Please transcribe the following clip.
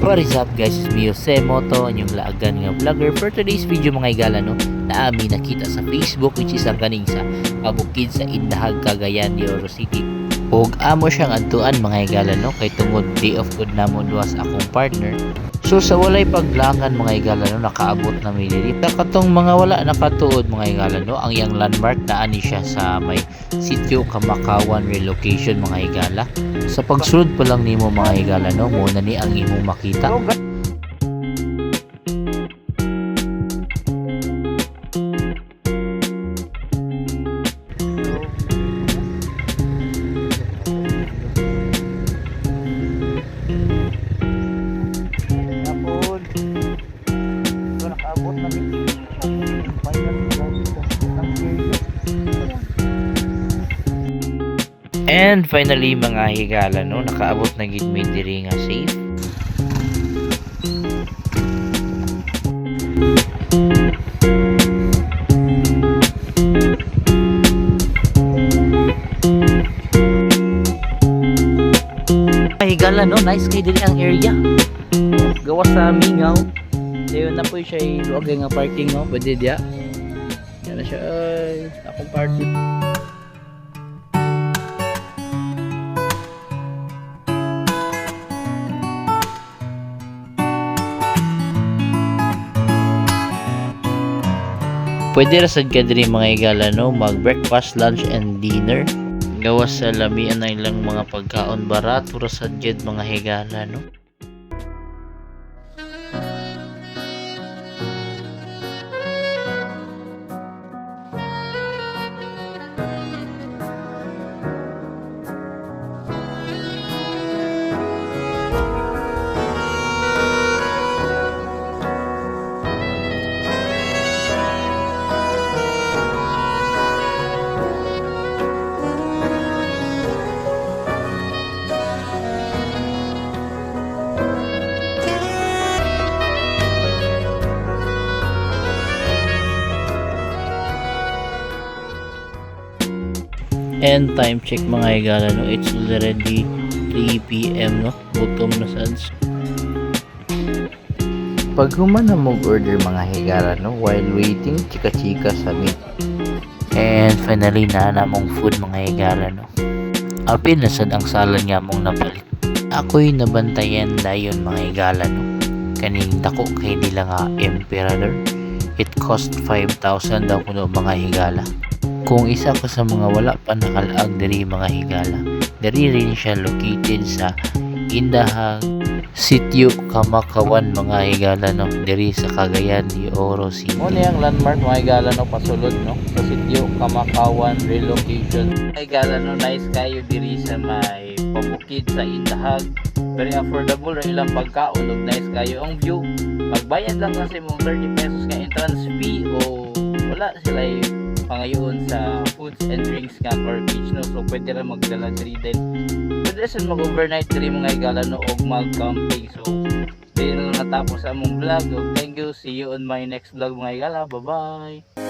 What is up guys, it's me Jose Moto, ang inyong laagan nga vlogger. For today's video mga higala no, na amin nakita sa Facebook which is ang kaning sa kabukid sa Indahag, Cagayan de Oro City. Og amo siyang adtuan mga higala no, kay tungod day of good namon duwas akong partner. So sa walay paglangan mga higala no, nakaabot na mi diri. Katong mga wala nakatuod mga higala no, ang iyang landmark na ani siya sa may sitio Kamakawan relocation mga higala. Sa pagsulod pa lang nimo mga higala no, muna ni ang imong makita. And finally mga higala no, nakaabot na gid mi diri nga safe. Higala no, nice kay diri ang area. Gawas sa Mingaw. Dayon na po siya luag nga parking no, pwede dia. Yan na siya ay akong parking. Pwede ra sad ka diri mga higala no, mag breakfast, lunch and dinner. Gawas sa lamian na ilang mga pagkaon barato ra sad gid mga higala no. And time check mga higala no, it's already 3 PM no, gutom na sad. Pag human na mag-order mga higala no, while waiting, chika-chika sa meat. And finally na namong food mga higala no. Apil na sad ang salad nga mong napalit. Ako'y nabantayan dayon mga higala no. Kaning dako kay nila nga emperador. It cost 5,000 daw kuno mga higala. Kung isa ka sa mga wala pa nakalaag diri mga higala, diri rin siya located sa Indahag, sitio Kamakawan mga higala no, diri sa Cagayan de Oro City. Muna yung landmark mga higala no, pasulod no, sa sitio Kamakawan relocation. Higala no, nice kayo diri sa may pabukid sa Indahag. Very affordable ra ilang pagkaon ug nice kayo ang view. Magbayad lang kasi mong 30 pesos nga entrance fee o wala sila pangayon sa foods and drinks nga for beach no, so pwede rin magdala diri din, pwede rin mag-overnight diri mga higala no, og mag-camping. So dili na natapos among vlog. So thank you, see you on my next vlog mga higala, bye bye.